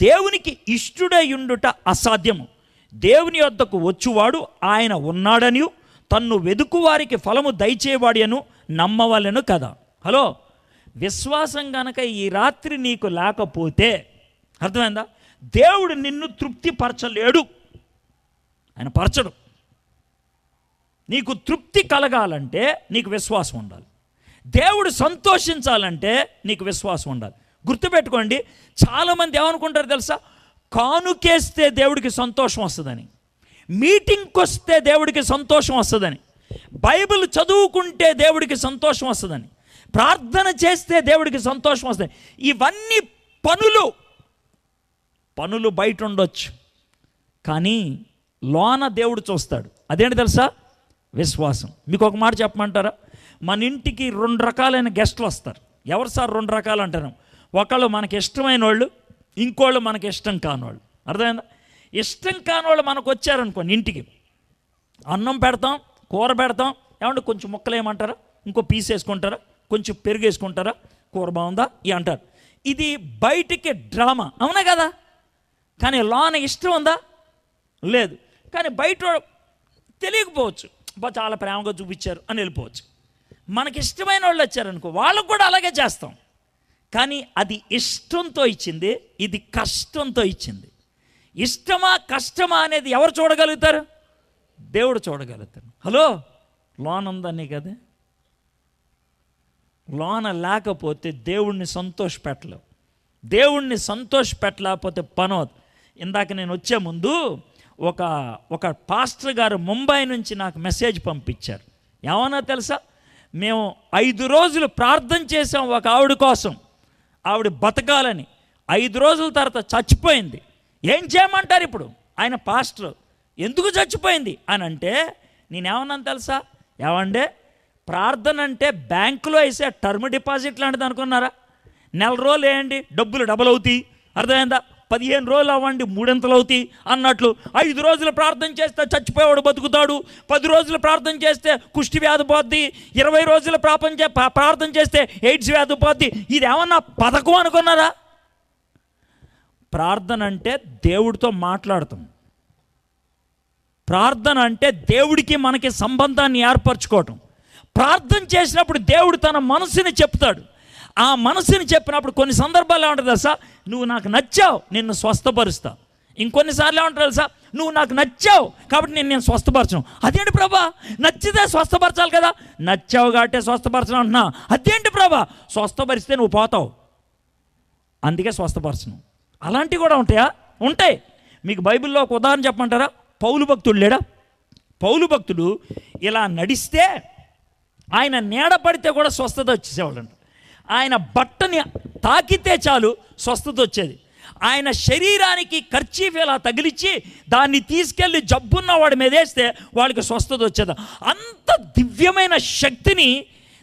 Speaker 1: దేవునికి ఇష్టుడై ఉండుట అసాధ్యము. దేవుని యొద్దకు వచ్చువాడు ఆయన ఉన్నాడని, తన్ను వెదుకు వారికి ఫలము దయచేవాడను నమ్మవలెను కదా. హలో, విశ్వాసం గనక ఈ రాత్రి నీకు లేకపోతే, అర్థమైందా, దేవుడు నిన్ను తృప్తిపరచలేడు, ఆయన పరచడు. నీకు తృప్తి కలగాలంటే నీకు విశ్వాసం ఉండాలి. దేవుడు సంతోషించాలంటే నీకు విశ్వాసం ఉండాలి. గుర్తుపెట్టుకోండి, చాలామంది ఏమనుకుంటారు తెలుసా, కానుకేస్తే దేవుడికి సంతోషం వస్తుందని, మీటింగ్కి వస్తే దేవుడికి సంతోషం వస్తుందని, బైబిల్ చదువుకుంటే దేవుడికి సంతోషం వస్తుందని, ప్రార్థన చేస్తే దేవుడికి సంతోషం వస్తుంది. ఇవన్నీ పనులు బయట ఉండొచ్చు, కానీ లోన దేవుడు చూస్తాడు. అదేంటి తెలుసా, విశ్వాసం. మీకు ఒక మాట చెప్పమంటారా? మన ఇంటికి 2 రకాలైన గెస్టులు వస్తారు. ఎవరు సార్ 2 రకాలు అంటారు? ఒకళ్ళు మనకి ఇష్టమైన వాళ్ళు, ఇంకోళ్ళు మనకి ఇష్టం కానివాళ్ళు. అర్థమైందా? ఇష్టం కానివాళ్ళు మనకు వచ్చారనుకోండి, ఇంటికి అన్నం పెడతాం, కూర పెడతాం, ఏమంటే కొంచెం ముక్కలు ఏమంటారా, ఇంకో పీస్ వేసుకుంటారా, కొంచెం పెరుగు వేసుకుంటారా, కూర బాగుందా ఇవి అంటారు. ఇది బయటికి డ్రామా, అవునా కదా? కానీ లోన ఇష్టం ఉందా? లేదు. కానీ బయట తెలియకపోవచ్చు, చాలా ప్రేమగా చూపించారు అని వెళ్ళిపోవచ్చు. మనకి ఇష్టమైన వాళ్ళు వచ్చారనుకో, వాళ్ళకు కూడా అలాగే చేస్తాం. కానీ అది ఇష్టంతో ఇచ్చింది, ఇది కష్టంతో ఇచ్చింది. ఇష్టమా కష్టమా అనేది ఎవరు చూడగలుగుతారు? దేవుడు చూడగలుగుతారు. హలో, లోన్ ఉందని కదా, లోన లేకపోతే దేవుణ్ణి సంతోషపెట్టలేవు. దేవుణ్ణి సంతోషపెట్టలేకపోతే పని అవుతుంది. ఇందాక నేను వచ్చే ముందు ఒక పాస్టర్ గారు ముంబై నుంచి నాకు మెసేజ్ పంపించారు. ఏమన్నా తెలుసా? మేము 5 రోజులు ప్రార్థన చేసాం ఒక ఆవిడ కోసం, ఆవిడ బతకాలని. 5 రోజుల తర్వాత చచ్చిపోయింది. ఏం చేయమంటారు ఇప్పుడు? ఆయన పాస్టర్ ఎందుకు చచ్చిపోయింది అని అంటే నేనేమన్నాను తెలుసా? ఏమంటే ప్రార్థన అంటే బ్యాంకులో వేసే టర్మ్ డిపాజిట్ లాంటిది అనుకున్నారా? 4 రోజులు వేయండి డబ్బులు డబల్ అవుతాయి, అర్థమైందా? 15 రోజులు అవ్వండి 3 అవుతాయి అన్నట్లు. 5 రోజులు ప్రార్థన చేస్తే చచ్చిపోయేవాడు బతుకుతాడు, 10 రోజులు ప్రార్థన చేస్తే కుష్టి వ్యాధి పోద్ది, 20 రోజులు ప్రార్థన చేస్తే ఎయిడ్స్ వ్యాధి పోద్ది. ఇది ఏమన్నా పథకం అనుకున్నారా? ప్రార్థన అంటే దేవుడితో మాట్లాడతాం. ప్రార్థన అంటే దేవుడికి మనకి సంబంధాన్ని ఏర్పరచుకోవటం. ప్రార్థన చేసినప్పుడు దేవుడు తన మనసుని చెప్తాడు. ఆ మనసుని చెప్పినప్పుడు కొన్ని సందర్భాలు ఏమంటుంది తెలుసా? నువ్వు నాకు నచ్చావు, నిన్ను స్వస్థపరుస్తా. ఇంకొన్నిసార్లు ఏమంటారు తెలుసా? నువ్వు నాకు నచ్చావు కాబట్టి నేను స్వస్థపరచను. అదేంటి ప్రభా, నచ్చితే స్వస్థపరచాలి కదా? నచ్చావు కాబట్టి స్వస్థపరచను అంటున్నా. అదేంటి ప్రభా, స్వస్థపరిస్తే నువ్వు పోతావు, అందుకే స్వస్థపరచను. అలాంటివి కూడా ఉంటాయా? ఉంటాయి. మీకు బైబిల్లో ఒక ఉదాహరణ చెప్పమంటారా? పౌలు భక్తుడు లేడా? పౌలు భక్తుడు ఇలా నడిస్తే ఆయన నీడ పడితే కూడా స్వస్థత వచ్చేసేవాళ్ళంట. ఆయన బట్టని తాకితే చాలు స్వస్థత వచ్చేది. ఆయన శరీరానికి కర్చీఫ్ ఇలా తగిలిచ్చి దాన్ని తీసుకెళ్ళి జబ్బున్న వాడి మీద వేస్తే వాడికి స్వస్థత వచ్చేది. అంత దివ్యమైన శక్తిని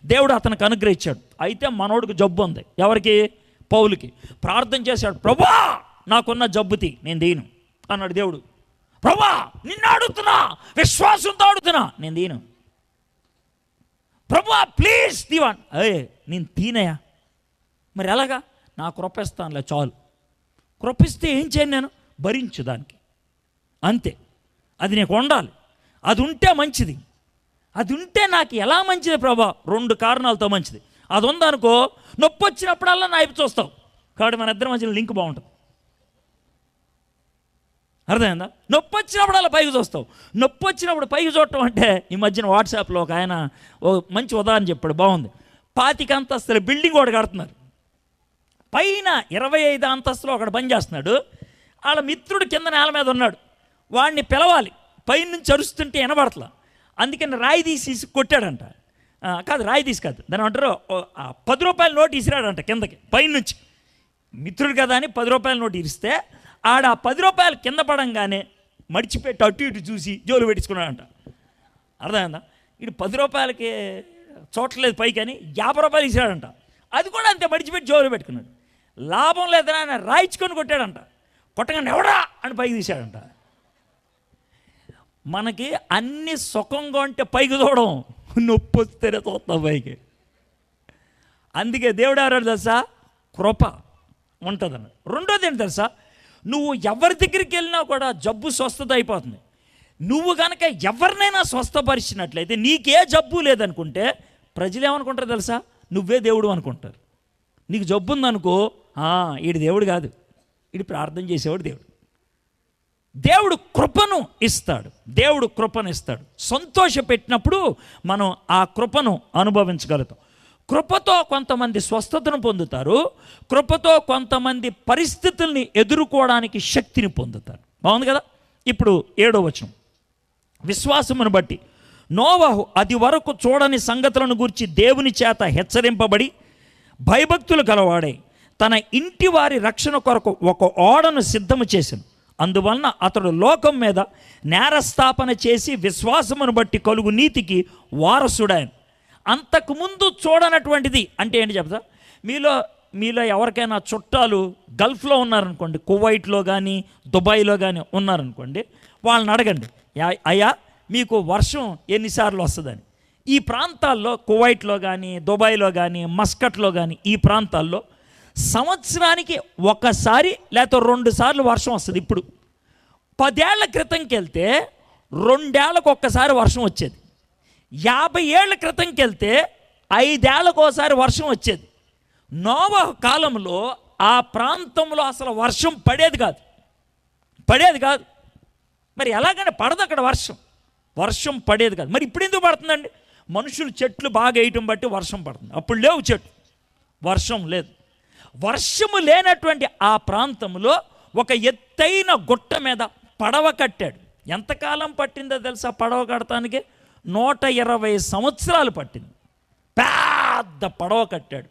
Speaker 1: దేవుడు అతనికి అనుగ్రహించాడు. అయితే మనోడికి జబ్బు ఉంది. ఎవరికి? పౌలుకి. ప్రార్థన చేశాడు, ప్రభా నాకున్న జబ్బుతి నేను దీను అన్నాడు. దేవుడు, ప్రభా నిన్ను అడుగుతున్నా, విశ్వాసంతో అడుగుతున్నా, నేను దీను. ప్రభా ప్లీజ్ దీవాన్, నేను తీనయా. మరి ఎలాగా? నా కృపిస్తానులే చాలు. కృపిస్తే ఏం చేయను నేను? భరించు దానికి, అంతే. అది నీకు ఉండాలి, అది ఉంటే మంచిది. అది ఉంటే నాకు ఎలా మంచిది ప్రభా? 2 కారణాలతో మంచిది. అది ఉందనుకో, నొప్పి వచ్చినప్పుడల్లా నా వైపు చూస్తావు. కాబట్టి మన ఇద్దరి మధ్యన లింక్ బాగుంటుంది. అర్థమైందా? నొప్పి వచ్చినప్పుడల్లా పైకి చూస్తావు. నొప్పి వచ్చినప్పుడు పైకి చూడటం అంటే ఈ మధ్యన వాట్సాప్లో ఒక ఆయన ఓ మంచి ఉదాహరణ చెప్పాడు, బాగుంది. 25 అంతస్తుల బిల్డింగ్ ఒకటి కడుతున్నారు. పైన 25 అంతస్తులో ఒకడు పని చేస్తున్నాడు. వాళ్ళ మిత్రుడు కింద నేల మీద ఉన్నాడు. వాడిని పిలవాలి, పైనుంచి అరుస్తుంటే వినబడట్లా. అందుకని రాయి తీసి కొట్టాడంట. కాదు, రాయి తీసి కాదు, దాని అంటారు 10 రూపాయల నోటు ఇసిరాడంట కిందకి పైనుంచి. మిత్రుడు కదా అని 10 రూపాయల నోటు ఇరిస్తే ఆడ 10 రూపాయలు కింద పడంగానే మడిచిపెట్టి అటు ఇటు చూసి జోలు పెట్టించుకున్నాడంట. అర్థమైందా? ఇటు 10 రూపాయలకి చూడలేదు పైకి అని 50 రూపాయలు ఇసిరాడంట. అది కూడా అంతే, మడిచిపెట్టి జోలు పెట్టుకున్నాడు. లాభం లేదని ఆయన రాయించుకొని కొట్టాడంట. కొట్టగానే ఎవడా అని పైకి తీశాడంట. మనకి అన్ని సుఖంగా ఉంటే పైకి చూడడం, నొప్పి వస్తేనే చూస్తాం పైకి. అందుకే దేవుడు ఎవరాడు తెలుసా? కృప ఉంటుందన్న. రెండోది ఏంటి తెలుసా? నువ్వు ఎవరి దగ్గరికి వెళ్ళినా కూడా జబ్బు స్వస్థత అయిపోతుంది. నువ్వు కనుక ఎవరినైనా స్వస్థపరిచినట్లయితే, నీకే జబ్బు లేదనుకుంటే ప్రజలు ఏమనుకుంటారు తెలుసా? నువ్వే దేవుడు అనుకుంటారు. నీకు జబ్బు ఉందనుకో, ఈడు దేవుడు కాదు, ఈడు ప్రార్థన చేసేవాడు దేవుడు. దేవుడు కృపను ఇస్తాడు. దేవుడు కృపను ఇస్తాడు. సంతోష పెట్టినప్పుడు మనం ఆ కృపను అనుభవించగలుగుతాం. కృపతో కొంతమంది స్వస్థతను పొందుతారు. కృపతో కొంతమంది పరిస్థితుల్ని ఎదుర్కోవడానికి శక్తిని పొందుతారు. బాగుంది కదా? ఇప్పుడు 7వ వచనం, విశ్వాసమును బట్టి నోవహు అది వరకు చూడని సంగతులను గూర్చి దేవుని చేత హెచ్చరింపబడి భయభక్తులు గలవాడై తన ఇంటి వారి రక్షణ కొరకు ఒక ఓడను సిద్ధము చేశాను. అందువలన అతడు లోకం మీద నేరస్థాపన చేసి విశ్వాసమును బట్టి కలుగు నీతికి వారసుడాయను. అంతకుముందు చూడనటువంటిది అంటే ఏంటి చెప్తా? మీలో ఎవరికైనా చుట్టాలు గల్ఫ్లో ఉన్నారనుకోండి, కువైట్లో కానీ దుబాయ్లో కానీ ఉన్నారనుకోండి, వాళ్ళని అడగండి, అయ్యా మీకు వర్షం ఎన్నిసార్లు వస్తుందని. ఈ ప్రాంతాల్లో కువైట్లో కానీ దుబాయ్లో కానీ మస్కట్లో కానీ ఈ ప్రాంతాల్లో సంవత్సరానికి ఒకసారి లేకపోతే 2 సార్లు వర్షం వస్తుంది. ఇప్పుడు 10 ఏళ్ల క్రితంకి వెళ్తే 2 ఏళ్లకు ఒక్కసారి వర్షం వచ్చేది. 50 ఏళ్ల క్రితంకి వెళ్తే 5 ఏళ్లకు ఒకసారి వర్షం వచ్చేది. నోవహు కాలంలో ఆ ప్రాంతంలో అసలు వర్షం పడేది కాదు. మరి ఎలాగంటే పడదు అక్కడ వర్షం పడేది కాదు. మరి ఇప్పుడు ఎందుకు పడుతుందండి? మనుషులు చెట్లు బాగా వేయటం బట్టి వర్షం పడుతుంది. అప్పుడు లేవు చెట్లు, వర్షం లేదు. వర్షము లేనటువంటి ఆ ప్రాంతంలో ఒక ఎత్తైన గుట్ట మీద పడవ కట్టాడు. ఎంతకాలం పట్టిందో తెలుసా పడవ కడటానికి? 120 సంవత్సరాలు పట్టింది. పెద్ద పడవ కట్టాడు.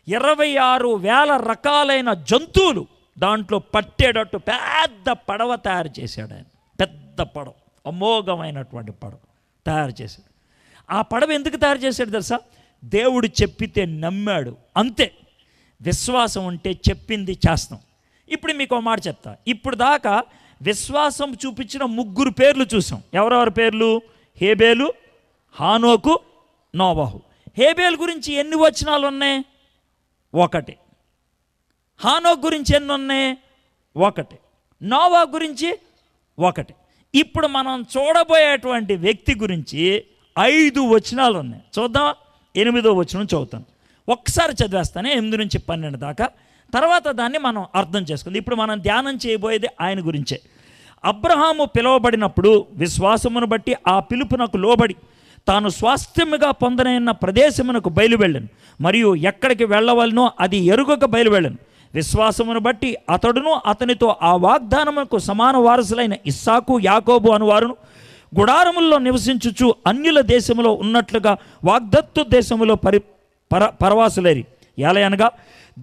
Speaker 1: 26,000 రకాలైన జంతువులు దాంట్లో పట్టేటట్టు పెద్ద పడవ తయారు చేశాడు ఆయన. పెద్ద పడవ, అమోఘమైనటువంటి పడవ తయారు చేశాడు. ఆ పడవ ఎందుకు తయారు చేశాడు తెలుసా? దేవుడు చెప్పితే నమ్మాడు, అంతే. విశ్వాసం ఉంటే చెప్పింది చేస్తాం. ఇప్పుడు మీకు ఒక మాట చెప్తా. ఇప్పుడు దాకా విశ్వాసం చూపించిన 3 పేర్లు చూసాం. ఎవరెవరి పేర్లు? హేబేలు, హానోకు, నోవహు. హేబేలు గురించి ఎన్ని వచనాలు ఉన్నాయి? 1. హానోకు గురించి ఎన్ని ఉన్నాయి? 1. నోవహు గురించి 1. ఇప్పుడు మనం చూడబోయేటువంటి వ్యక్తి గురించి 5 వచనాలు ఉన్నాయి. చూద్దాం. 8వ వచనం చదువుతాను. ఒక్కసారి చదివేస్తానే 8 నుంచి 12 దాకా. తర్వాత దాన్ని మనం అర్థం చేసుకుంది. ఇప్పుడు మనం ధ్యానం చేయబోయేది ఆయన గురించే. అబ్రహాము పిలువబడినప్పుడు విశ్వాసమును బట్టి ఆ పిలుపునకు లోబడి తాను స్వాస్థ్యముగా పొందనైన ప్రదేశమునకు బయలువెళ్ళను, మరియు ఎక్కడికి వెళ్ళవలనో అది ఎరుగక బయలువెళ్ళను. విశ్వాసమును బట్టి అతడును అతనితో ఆ వాగ్దానమునకు సమాన వారసులైన ఇస్సాకు, యాకోబు అనువారును గుడారముల్లో నివసించుచు అన్యుల దేశములో ఉన్నట్లుగా వాగ్దత్తు దేశములో పరవాసులేరి. ఎలయనగా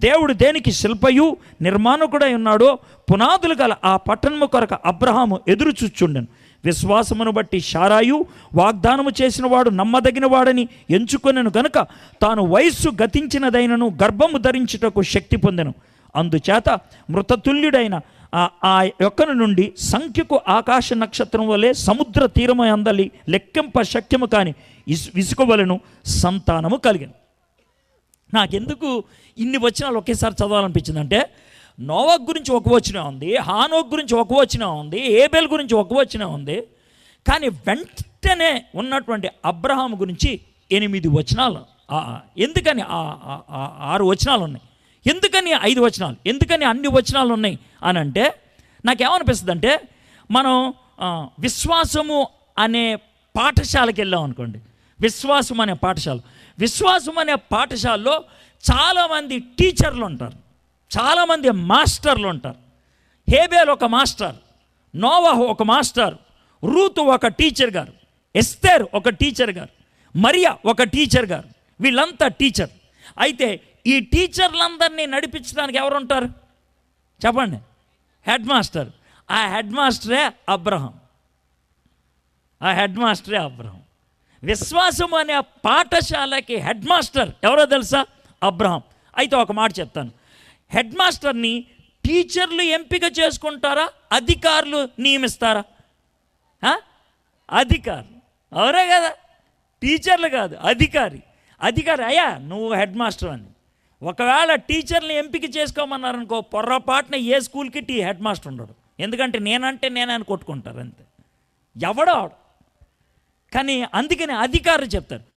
Speaker 1: దేవుడు దేనికి శిల్పయు నిర్మాణకుడై ఉన్నాడో పునాదులు గల ఆ పట్టణము కొరకు అబ్రహాము ఎదురుచూచుండెను. విశ్వాసమును బట్టి శారాయు వాగ్దానము చేసిన వాడు నమ్మదగిన వాడని ఎంచుకొనెను గనుక తాను వయస్సు గతించినదైనను గర్భము ధరించుటకు శక్తి పొందెను. అందుచేత మృతతుల్యుడైన ఆ యొక్కను నుండి సంఖ్యకు ఆకాశ నక్షత్రం వలె సముద్ర తీరము అందలి లెక్కింప శక్యము కాని విసుకవలను సంతానము కలిగెను. నాకెందుకు ఇన్ని వచనాలు ఒకేసారి చదవాలనిపించిందంటే, నోవహు గురించి ఒక వచనం ఉంది, హానోకు గురించి ఒక వచనం ఉంది, హేబేలు గురించి ఒక వచనం ఉంది. కానీ వెంటనే ఉన్నటువంటి అబ్రహాము గురించి 8 వచనాలు. ఎందుకని 6 వచనాలు ఉన్నాయి? ఎందుకని 5 వచనాలు? ఎందుకని అన్ని వచనాలు ఉన్నాయి అని అంటే, నాకేమనిపిస్తుంది అంటే, మనం విశ్వాసము అనే పాఠశాలకి వెళ్ళాం అనుకోండి. విశ్వాసం అనే పాఠశాలలో చాలామంది టీచర్లు ఉంటారు, చాలామంది మాస్టర్లు ఉంటారు. హేబేలు ఒక మాస్టర్, నోవహు ఒక మాస్టర్, రూతు ఒక టీచర్ గారు, ఎస్తేర్ ఒక టీచర్ గారు, మరియా ఒక టీచర్ గారు. వీళ్ళంతా టీచర్. అయితే ఈ టీచర్లందరినీ నడిపించడానికి ఎవరు ఉంటారు చెప్పండి? Head master. ఆ హెడ్ మాస్టరే అబ్రహాం. విశ్వాసం అనే పాఠశాలకి హెడ్ మాస్టర్ ఎవరో తెలుసా? అబ్రహాం. అయితే ఒక మాట చెప్తాను. హెడ్ మాస్టర్ని టీచర్లు ఎంపిక చేసుకుంటారా, అధికారులు నియమిస్తారా? అధికారులు. అవరే కదా, టీచర్లు కాదు, అధికారి. అయ్యా నువ్వు హెడ్ మాస్టర్ అని. ఒకవేళ టీచర్ని ఎంపిక చేసుకోమన్నారనుకో, పొర్రపాటున ఏ స్కూల్కి హెడ్ మాస్టర్ ఉండడు. ఎందుకంటే నేనని కొట్టుకుంటారు అంతే, ఎవడో. కానీ అందుకని అధికారులు చెప్తారు.